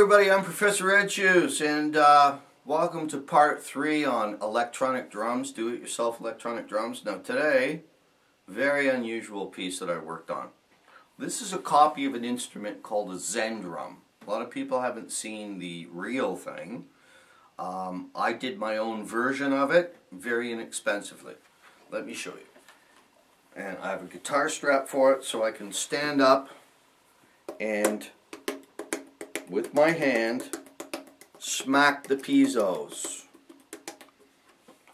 everybody, I'm Professor Red Shoes, and welcome to part 3 on electronic drums, do-it-yourself electronic drums. Now today, very unusual piece that I worked on. This is a copy of an instrument called a Zendrum. A lot of people haven't seen the real thing. I did my own version of it, very inexpensively. Let me show you. And I have a guitar strap for it so I can stand up and with my hand smack the piezos.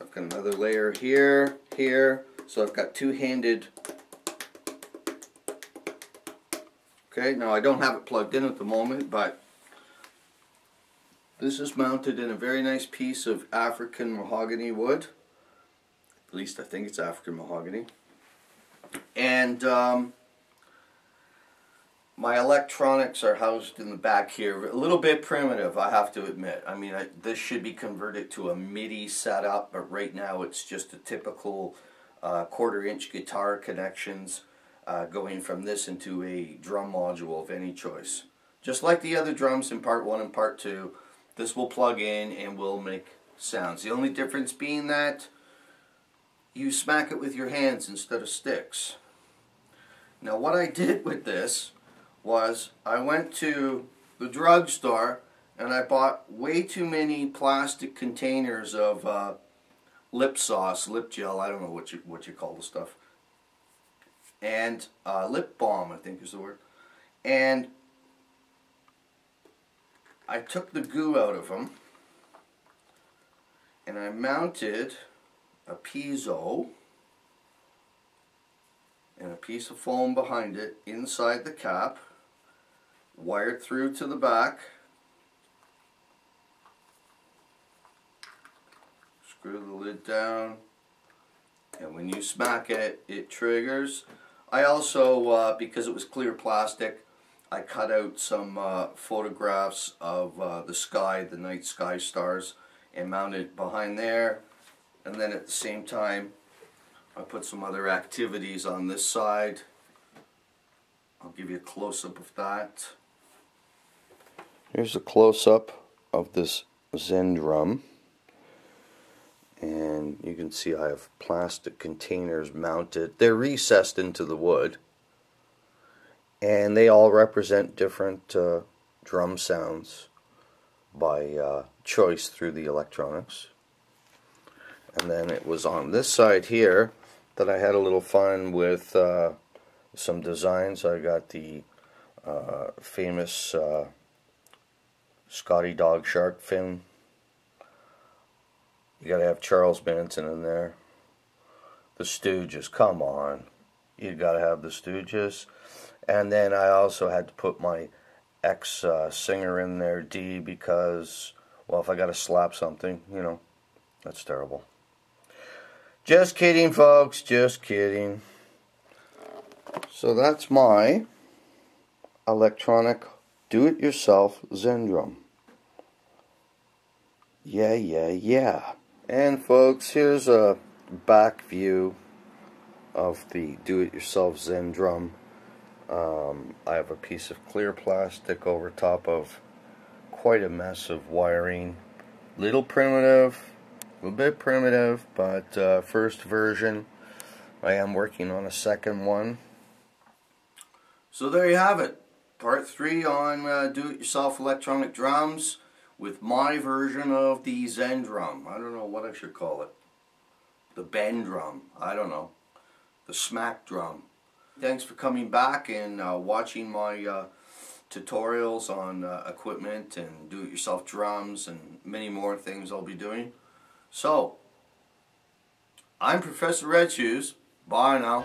I've got another layer here, so I've got two-handed. Okay, now I don't have it plugged in at the moment, but this is mounted in a very nice piece of African mahogany wood. At least I think it's African mahogany. And my electronics are housed in the back here. A little bit primitive, I have to admit. I mean, this should be converted to a MIDI setup, but right now it's just a typical quarter-inch guitar connections going from this into a drum module of any choice. Just like the other drums in part 1 and part 2, this will plug in and will make sounds. The only difference being that you smack it with your hands instead of sticks. Now what I did with this was I went to the drugstore and I bought way too many plastic containers of lip sauce, lip gel, I don't know what you call the stuff, and lip balm, I think is the word. And I took the goo out of them and I mounted a piezo and a piece of foam behind it inside the cap, wired through to the back, screw the lid down, and when you smack it, it triggers. I also, because it was clear plastic, I cut out some photographs of the sky, the night sky stars, and mounted it behind there. And then at the same time, I put some other activities on this side. I'll give you a close-up of that. Here's a close-up of this Zendrum. And you can see I have plastic containers mounted. They're recessed into the wood. And they all represent different drum sounds by choice through the electronics. And then it was on this side here that I had a little fun with some designs. I got the famous Scotty Dog shark fin. You gotta have Charles Manson in there. The Stooges, come on. You gotta have the Stooges. And then I also had to put my ex-singer in there, Dee, because, well, if I gotta slap something, you know, that's terrible. Just kidding, folks, just kidding. So that's my electronic do-it-yourself Zendrum. Yeah. And folks, here's a back view of the do-it-yourself Zendrum. I have a piece of clear plastic over top of quite a mess of wiring. Little primitive. A little bit primitive, but first version. I am working on a second one. So there you have it. Part 3 on do-it-yourself electronic drums with my version of the Zendrum. I don't know what I should call it. The bend drum. I don't know. The smack drum. Thanks for coming back and watching my tutorials on equipment and do-it-yourself drums and many more things I'll be doing. So, I'm Professor Red Shoes. Bye now.